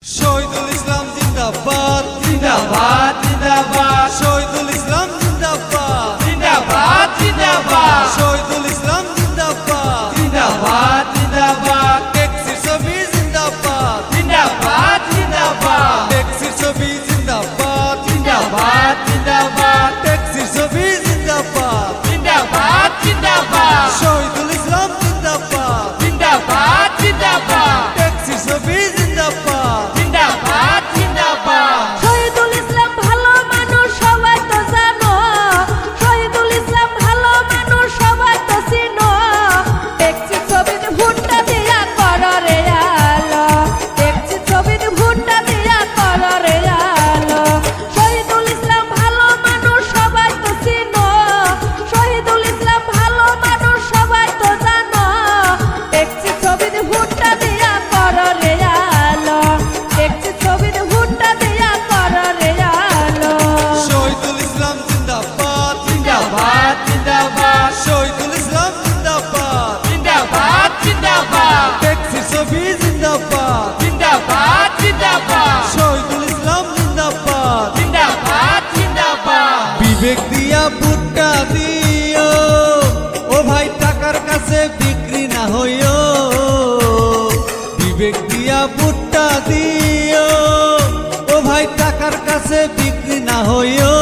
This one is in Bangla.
শহীদুল ইসলাম জিন্দাবাদ জিন্দাবাদ জিন্দাবাদ শহীদুল ইসলাম জিন্দাবাদ জিন্দাবাদ জিন্দাবাদ শহীদুল ইসলাম জিন্দাবাদ জিন্দাবাদ জিন্দাবাদ ট্যাক্সির ছবি জিন্দাবাদ জিন্দাবাদ জিন্দাবাদ ট্যাক্সির ছবি জিন্দাবাদ জিন্দাবাদ জিন্দাবাদ ট্যাক্সির ছবি জিন্দাবাদ জিন্দাবাদ জিন্দাবাদ শহীদুল ইসলাম জিন্দাবাদ জিন্দাবাদ জিন্দাবাদ ট্যাক্সির ছবি জিন্দাবাদ জিন্দাবাদ জিন্দাবাদ শহীদুল ইসলাম ভালো মানুষ সবাই তো জানো, শহীদুল ইসলাম ভালো মানুষ সবাই তো চিনো। ট্যাক্সি ছবিতে ভুট্টা দিয়া করো রে আলো, ট্যাক্সি ছবিতে ভুট্টা দিয়া করো রে আলো। শহীদুল ইসলাম ভালো মানুষ সবাই তো চিনো, শহীদুল ইসলাম ভালো মানুষ সবাই তো জানো। ট্যাক্সি ছবিতে ভুট্টা দিয়া করো রে আলো, ট্যাক্সি ছবিতে ভুট্টা দিয়া করো রে আলো। শহীদুল ইসলাম জিন্দাবাদ জিন্দাবাদ জিন্দাবাদ শহীদুল ইসলাম জিন্দাবাদ জিন্দাবাদ জিন্দাবাদ ট্যাক্সির ছবি জিন্দাবাদ জিন্দাবাদ জিন্দাবাদ শহীদুল ইসলাম জিন্দাবাদ জিন্দাবাদ জিন্দাবাদ বিবেক দিয়া ভুট্টা দিও ও ভাই টাকার কাছে বিক্রি না হইও বিবেক দিয়া ভুট্টা দিও ও ভাই টাকার কাছে বিক্রি না হইও